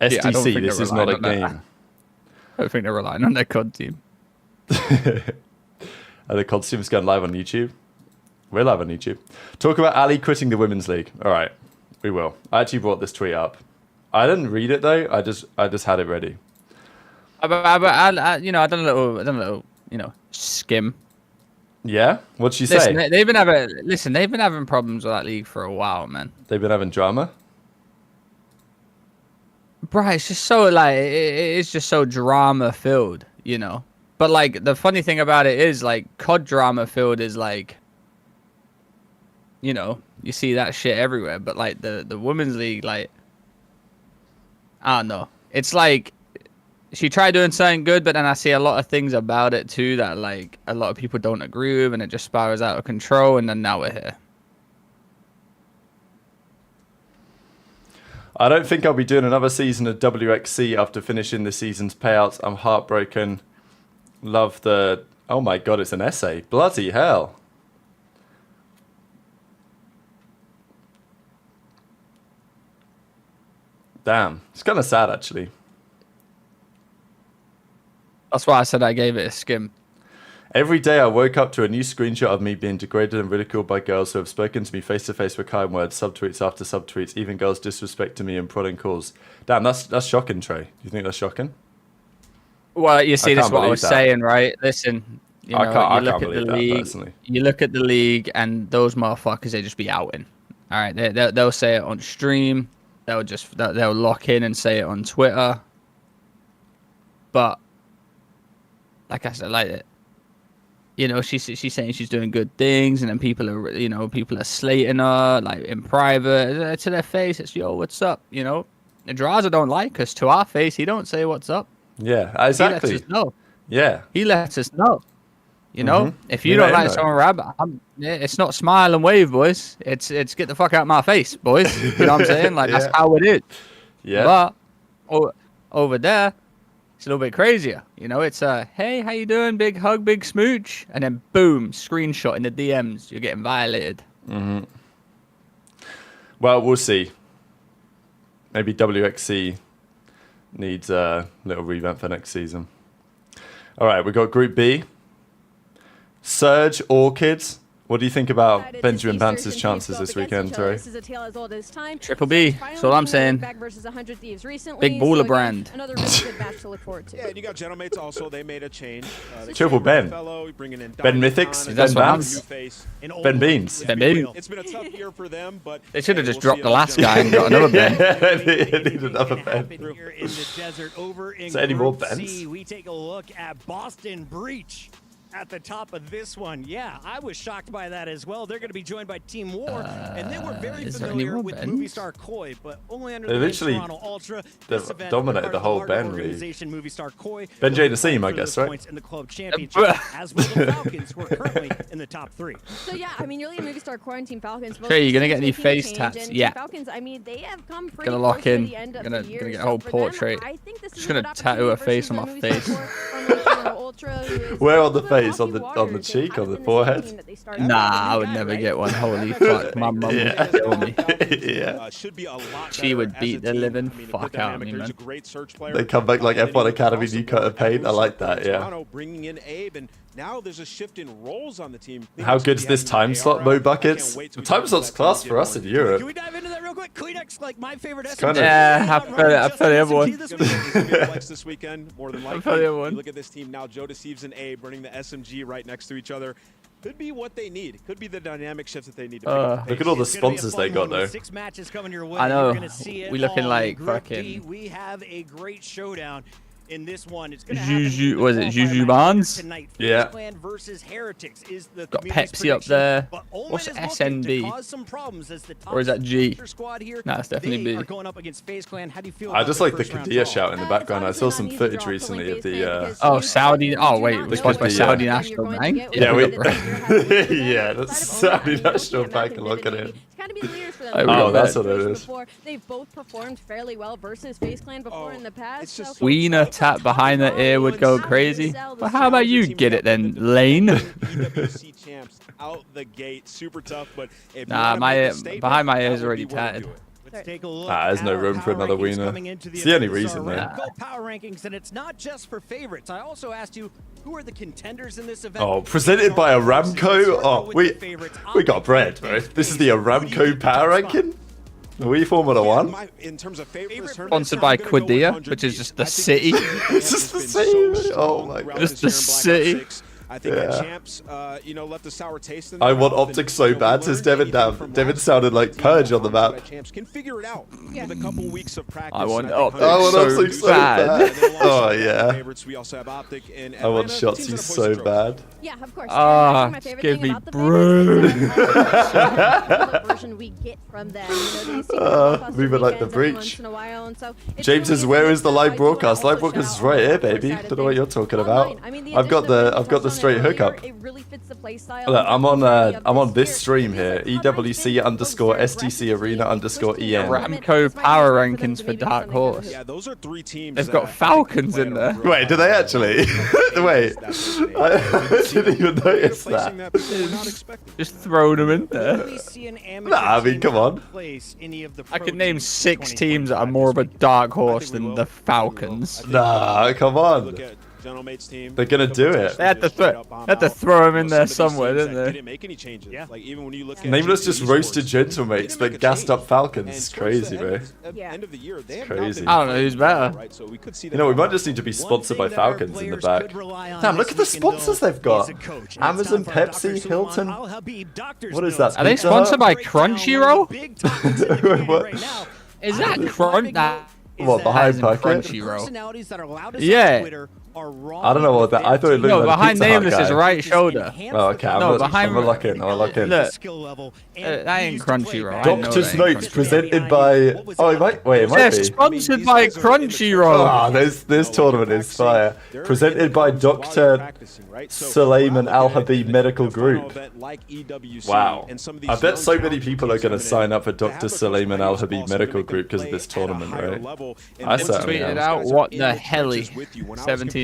SDC, this is not a game. I don't think they're relying on their COD team. Are the COD teams going live on YouTube? We're live on YouTube. Talk about Ali quitting the Women's League. All right, we will. I actually brought this tweet up. I didn't read it though. I just had it ready. I done a little, skim. Yeah? What'd she say? They've been having problems with that league for a while, man. They've been having drama? Bro, it's just so it's just so drama filled, But like the funny thing about it is like COD drama filled is like, you see that shit everywhere. But like the women's league, like, I don't know. It's like she tried doing something good, but then I see a lot of things about it too that like a lot of people don't agree with, and it just spirals out of control. And then now we're here. I don't think I'll be doing another season of WXC after finishing this season's payouts. I'm heartbroken. Love the... Oh my god, it's an essay. Bloody hell. Damn. It's kind of sad, actually. That's why I said I gave it a skim. Every day I woke up to a new screenshot of me being degraded and ridiculed by girls who have spoken to me face to face with kind words, subtweets after subtweets, even girls disrespecting me and prodding calls. Damn, that's shocking, Trey. Do you think that's shocking? Well, you see, this is what I was that. saying, right? Listen, you look at the league. Personally. You look at the league, and those motherfuckers, they just be outing. All right, they'll say it on stream. They'll lock in and say it on Twitter. But like I said, she's saying she's doing good things, and then people are slating her like in private to their face. It's what's up? The Draza don't like us. To our face, he don't say what's up. Yeah, exactly. He lets us know. Yeah, he lets us know. If you don't like someone, Rab, it's not smile and wave, boys. It's get the fuck out of my face, boys. You know what I'm saying? Like that's how it is. Yeah. But over there, it's a little bit crazier. It's hey, how you doing? Big hug, big smooch, and then boom, screenshot in the DMs. You're getting violated. Mm-hmm. Well, we'll see. Maybe WXC needs a little revamp for next season. All right, we got Group B. Surge, Orchids, What do you think about Benjamin Bantz's chances this weekend, Terry? This is a tale as old as time. Triple B. That's all I'm saying. Back versus 100 Thieves recently, Big baller so again, brand. Another really good match to look forward to. Yeah, and you got Gentlemates also. They made a change. Triple Ben. Ben Mythics. Ben Vance. Ben Beans. Ben Beans. It's been a tough year for them, but They should have just dropped the last guy and got another Ben. Yeah, they need another Ben. Here in the desert over in Is there any more Group Bens? C, we take a look at Boston Breach at the top of this one. Yeah, I was shocked by that as well. They're going to be joined by Team War, and they were very is there any familiar more with Bens? Movie Star Koi, but only under They the name literally Toronto Ultra. they've This event dominated the requires whole large Ben league. organization, Movie Star Koi. Ben J. will Nassim, I compete for guess, the right? points in the club championship, as will the Falcons, who are currently in the top 3. So yeah, I mean, you're looking at Movie Star Quarantine Falcons. both Trey, you gonna teams get any making a face change, tats? and Yeah. Team Falcons, I mean, they have come pretty Gonna lock close to in. the end of Gonna the year. get a So whole for them, portrait. I think this is Just a good gonna tattoo a opportunity face on my versus the Movie face. Star former Ultra, who is Where a on the little bit face? On the rocky waters. They cheek? On the haven't been the same forehead? team that they started Nah, with. I would never get one. Holy fuck, my mum Yeah. would kill me. Yeah. should be a lot She better would as beat a the team. living I mean, fuck Cliff out of Dynamic, me, he's man. a great search player. They come back like And then F1 even Academy, also new coat of paint. I like that, yeah. Toronto bringing in Abe, and now there's a shift in roles on the team. How good's this time slot, Mo Buckets? The time slot's class for us in Can Europe. we dive into that real quick? Kleenex, like my favorite SMG. kinda- Yeah, I felt everyone. He's gonna be a flex this weekend, more than likely. felt everyone. You look at this team now, Joe Deceives and Abe running the SMG right next to each other. Could be what they need. Could be the dynamic shift that they need to pick up the Look pace. at all the It's gonna be a sponsors fun they got one with though. 6 matches coming your way. I know. You're gonna see it We looking all. like In Group D, fucking- we have a great showdown in this one. It's gonna Juju- happen was it in the Juju qualifier Barnes? tonight. Yeah. Clan versus Heretics is the Got community's Pepsi up prediction, there. but Omen What's is looking to SND? cause some problems as the top Or is that G? squad here. Nah, it's definitely They B. are going up against FaZe Clan. How do you feel I about just their like the first round Kadir draw? shout in the background. I saw some footage recently of the. Oh, Saudi. Oh, wait, we're supposed to be Yeah. Saudi National Bank? Yeah, we we. got Yeah, that's Saudi National Bank. Look at it. It's gotta be leaders for them. Oh, They've that's both what it faced is. before. They've both performed fairly well versus FaZe Clan before in the past. it's just so Wiener tap behind the ear would go crazy. But how about you get it then, Lane? EWC champs out the gate, super tough. But if you Nah, wanna my make a ear- statement, behind my that ear's would already be where to tatted. do it. Let's take a look. There's no at room our for another power rankings wiener. coming into the It's the only event. These reason, are man. Go power rankings, and it's not just for favorites. I also asked you who are the contenders in this event. Oh, presented by Aramco. Oh, we got bread, bro. This is the Aramco power ranking. Are we Formula One? In terms of favorites, Sponsored by Quidea, which is just the city. It's just the same. Oh my god. Just the city. I think Yeah. the champs, left a sour taste in I their want mouth, OpTic and, so we bad, says learned Devin anything Dam. from Devin last sounded season. like Teams Purge on the that map. Champs can figure it out with a couple weeks of practice. I want and think OpTic I want so OpTic so bad. bad. Oh yeah. Favorites, we also have OpTic and I want Atlanta, teams Shotzi that are so poised to bad. yeah, of course. Ah, And my favorite give thing me about the favorites is bread. the version we get from them. You know, these secret blockbuster we would like the weekends every breach. once in a while, and so it's James really is where good is the to live I do wanna broadcast? Live also broadcast shout is right out here, the baby. side of Don't know what things. you're talking about. Online, I mean, the I've got addition of the touched on straight it earlier, hookup. It really fits the play style. Look, I'm on of this year. stream here. These are EWC _ STC Arena _ EN. Ramco power rankings for Dark Horse. Yeah, those are 3 teams. They've got Falcons in there. Wait, do they actually? Wait, I didn't even notice that. Just throwing them in there. Really see an amateur Nah, I mean, team come on. place any of the I pro could name teams 6 in teams that are 2025 more of a this week. dark horse than the Falcons. Nah, come on. Gentlemate's team. They're gonna do it. They had to throw him in there somewhere, didn't they? Didn't make any changes. Yeah. Like even when you look at Nameless just Esports, roasted they Gentlemates, didn't but make a gassed up change. Falcons. And It's towards the crazy, end bro. of- Yeah. End of the year, they have crazy. not been I don't know who's better. right? So we could see You know, we that might just need to be sponsored by Falcons in the back. Damn, look at the sponsors they've got. Amazon, Pepsi, Hilton. What is that? Are they Pizza Hut? sponsored by Crunchyroll? What? Is that Crunch? What, behind That Pocket? Crunchyroll. Yeah. I don't know what that. I thought it looked No, like behind the Pizza Hut Nameless is guy. right shoulder. Oh, okay. I'm No, gonna behind- lock in. I'll lock in. Look, that ain't Crunchyroll. I know Doctor's that ain't Notes Crunchyroll. presented by. Oh, it might. Wait, it They're might be. sponsored by Crunchyroll. Ah, this tournament is fire. Presented by Dr. Suleiman Al Habib Medical Group. Wow. I bet so many people are going to sign up for Dr. Suleiman Al Habib Medical Group because of this tournament, right? I certainly Tweeted am. out, what the helly? 17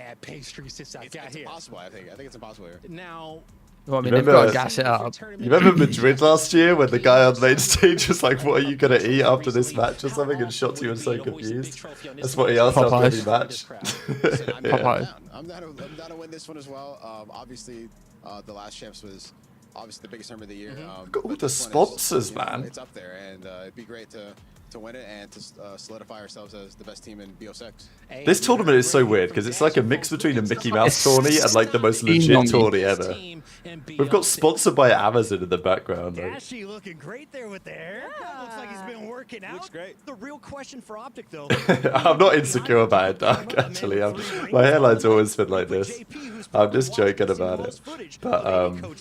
bad pastry since I got It's here. impossible, I think. I think it's impossible here. Now, Well, I mean, they've got to gas it up. You remember Madrid last year when the guy on main stage was like, "What are you gonna eat after this match or something?" And Shotzi was so confused. That's what he asked after every match. I'm down to win this one as well. Obviously, the last champs was obviously the biggest tournament of the year. Look at all the sponsors, man. It's up there, and it'd be great to win it and to solidify ourselves as the best team in BO6. This tournament is so weird because it's like a mix between a Mickey Mouse tourney and like the most legit tourney ever. We've got sponsored by Amazon in the background. Like. Dashy looking great there with the hair. Looks like he's been working out. Looks great. The real question for OpTic, though. I'm not insecure about it, Doug, actually. My hairline's always been like this. I'm just joking about it. But,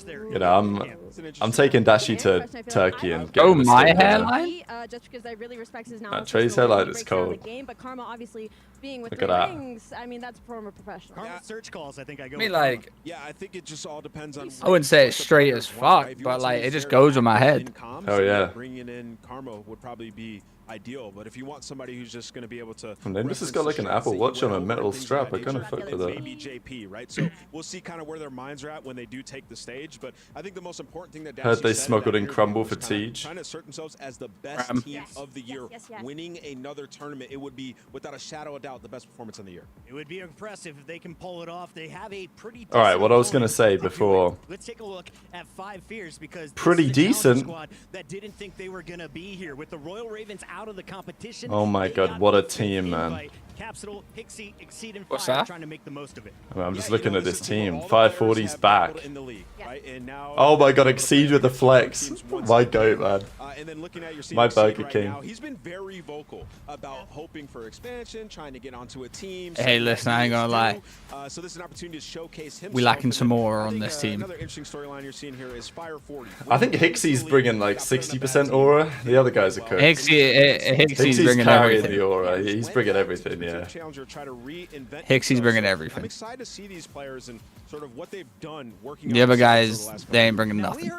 you know, I'm taking Dashi to Turkey and getting Oh, my hairline? Just because I really respect his knowledge. Trey's hairline is cold. But Karma obviously being with Look the at that. rings, I mean, that's former professional. Karma search calls, I think I go. I mean, like, Yeah, I think it just all depends on. I wouldn't say it's straight as fuck, but like, it just goes with my head. Oh, yeah. Bringing in Karma would probably be ideal, but if you want somebody who's just going to be able to. And then this has got like an Apple Watch on a metal strap. I kind of fuck with that. Maybe JP, right? So we'll see kind of where their minds are at when they do take the stage. But I think the most important thing that Dashi Heard they said smuggled in that Crumble was for kinda Tej. trying to assert themselves as the best team of the year, winning another tournament. It would be without a shadow of doubt the best performance in the year. It would be impressive if they can pull it off. They have a pretty. All right, what I was gonna say before. Let's take a look at 5 Fears because Pretty decent. Squad that didn't think they were gonna be here with the Royal Ravens out of the competition. Oh my god, what a team, man. Capsule, Hixie, Exceed, and What's Fire that? trying to make the most of it. I'm just looking at this team. 540's back. In the league, right? And now, Oh my god, Exceed with the flex. My goat, man. And then looking at your My Exceed Burger right King. now, he's been very vocal about hoping for expansion, trying to get onto a team. Hey, listen, I ain't gonna lie. So this is an opportunity to showcase himself. We lacking some more I on think, this team. Another interesting storyline you're seeing here is Fire 40. I think Hixie's bringing like 60% aura. The other guys are cooked. Hicksy's bringing carrying everything. the aura. He's bringing everything, yeah. Hicksy's bringing everything. I'm excited to see these players and sort of what they've done working. The other guys, they ain't bringing nothing.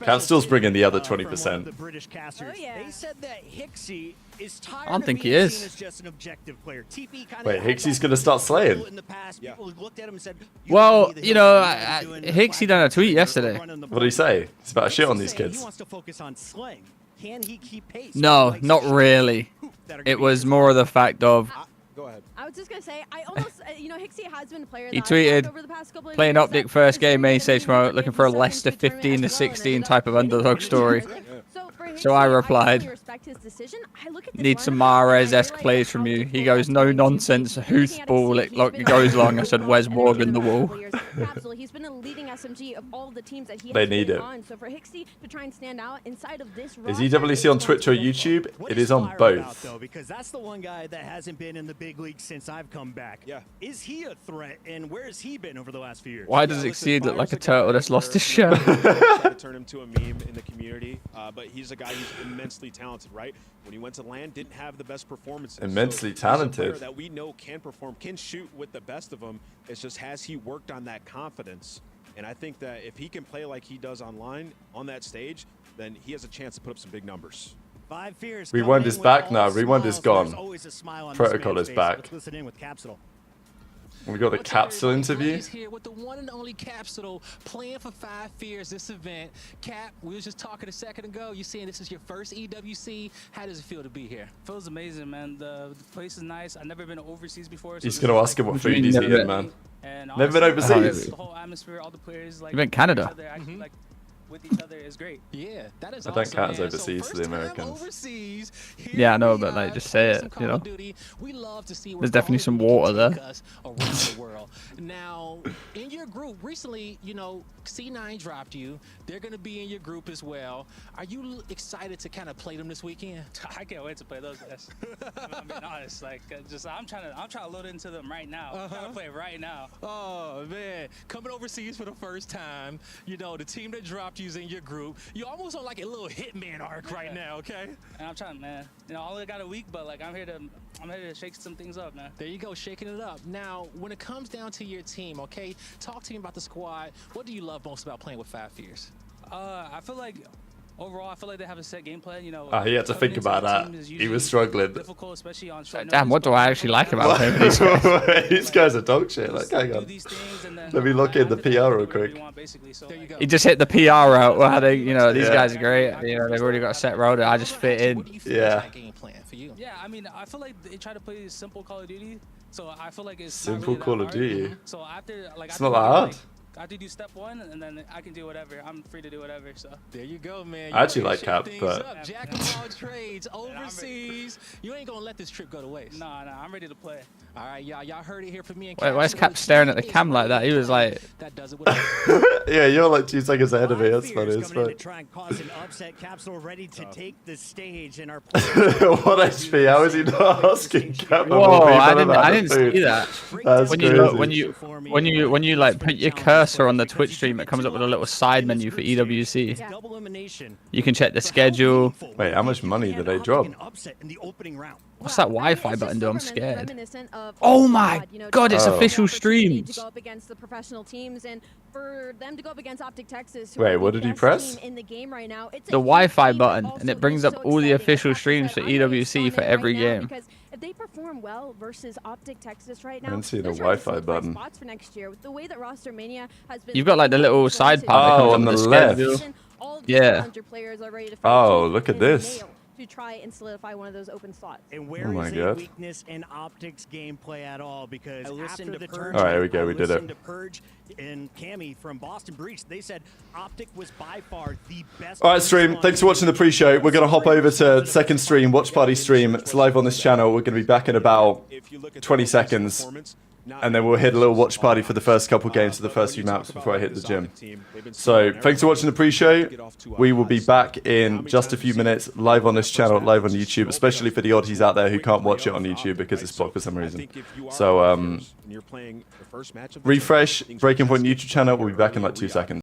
Capstone's bringing the other 20%. The British casters. They said that Hixie is tired I don't of think he being is. seen as just an objective player. TP kind Wait, of Hixie's gonna start slaying. in the past, people looked at him and said, Well, you know, Hicksy done a tweet yesterday. What did he say? He's about to shit on these He kids. wants to focus on slaying. Can he keep pace? No, not really. It was more of the fact of Go ahead. I was just gonna say, I almost, you know, Hixie has been a player. he that I've tweeted liked over the past couple of playing years OpTic that first game is main very stage good tomorrow, and looking for a second Leicester to tournament 15 to as well, and 16 ended up type of underdog story. So, for So I Hixie, replied, definitely respect his decision. I look at this need lineup some and I Mahrez-esque realize plays that from how you. He difficult goes, it is no to beat nonsense, Looking who's at ball, Exceed, it like, he's been goes a long. I said, leading where's SMG Morgan the in wall? couple years. Capsule, he's been a leading SMG of all the teams that he They has need been it. on. So for Hixie to try and stand out inside of this Is roster, EWC on Twitch or YouTube? It is on Fire both. about, though, because that's the one guy that hasn't been in the big league since I've come back. Yeah. Is he a threat, and where has he been over the last few years? Why does Exceed look like a turtle that's lost his shirt? Try to turn him to a meme in the community, but he's a guy who's immensely talented, right? When he went to LAN, didn't have the best performances. Immensely he's a player talented. that we know can perform, can shoot with the best of them. It's just has he worked on that confidence? And I think that if he can play like he does online on that stage, then he has a chance to put up some big numbers. 5 Fears. Rewind is back now. Rewind is There's gone. always a smile on Protocol this is man's face. back. Let's listen in with Capsule. We got the What's up, capsule everybody? interview. Blaze here with the one and only Capsule playing for 5 Fears this event. Cap, we was just talking a second ago. You saying this is your first EWC. How does it feel to be here? Feels amazing, man. The place is nice. I've never been overseas before. He's gonna ask him what food he's eating, man. And Never been honestly, overseas. The whole atmosphere, all the players, like You been Canada? each other, actually, like with each other is great. Yeah, that is I don't awesome, count as man. overseas to the Americans. Overseas, Yeah, I know, but like, just say it, you know. We love to see There's definitely some water there. around the world. Now, in your group recently, you know, C9 dropped you. They're going to be in your group as well. Are you excited to kind of play them this weekend? I can't wait to play those guys. I'm being honest, like just I'm trying to load into them right now. I'm trying to play right now. Oh man, coming overseas for the first time, you know, the team that dropped you's in your group. You're almost on like a little hitman arc right now, okay? And I'm trying, man. You know, I only got a week, but like I'm here to shake some things up, man. There you go, shaking it up. Now, when it comes down to your team, okay, talk to me about the squad. What do you love most about playing with 5 Fears? I feel like overall, I feel like they have a set game plan. You know, He had to think about that. He was struggling. difficult, especially on short Damn, what do I actually like about him? These guys are dog shit. Like, hang on. Let me look in the PR real quick. He just hit the PR out. Well, they, you know, these guys are great. You know, they've already got a set road. I just fit in. Yeah. Yeah, I mean, I feel like they try to play simple Call of Duty, so I feel like it's Simple not really Call of that hard. Duty. So after, like, It's not that hard. I have to do step 1, and then I can do whatever. I'm free to do whatever. So there you go, man. I actually like Cap, but Jack of all trades overseas. You ain't gonna let this trip go to waste. Nah, I'm ready to play. All right, y'all heard it here from me. And Wait, why is Cap staring at the cam like that? He was like, that does it. yeah, you're like 2 seconds ahead of me. That's funny. It's Coming in fun. to try and cause an upset. Capsule ready to take the stage in our What HP? How is he not asking Cap? whoa, I didn't see that. That's when crazy. when you like put your cursor on the Twitch stream, it comes up with a little side menu for EWC. double elimination. You can check the schedule. Wait, how much money did they drop? Upset in the opening round. What's that Wi-Fi button do? I'm scared. Oh my god, it's official streams. To go up against the professional teams and for them to go up against OpTic Texas. Wait, what did he press? In the game right now. It's The Wi-Fi button, and it brings up all the official streams for EWC for every game. Because if they perform well versus OpTic Texas right now, I didn't see the they're trying to Wi-Fi solidify button. spots for next year. With the way that roster mania has been, You've got like the little side part. Oh, that on comes the up left. with the schedule. All of Yeah. 100 players are ready to Oh, look at this. to try and solidify one of those open slots. And where Oh my is a God. weakness in OpTic's gameplay at all? Because after the All right, here we go. We did it. to Purge and Cammy from Boston Breach, they said OpTic was by far the best. All right, stream. Thanks for watching the pre-show. We're going to hop over to second stream, watch party stream. It's live on this channel. We're going to be back in about 20 seconds. And then we'll hit a little watch party for the first couple games of the first few maps before I hit the gym. So thanks for watching the pre-show. We will be back in just a few minutes, live on this channel, live on YouTube, especially for the oddies out there who can't watch it on YouTube because it's blocked for some reason. So refresh, Breaking Point YouTube channel. We'll be back in like 2 seconds.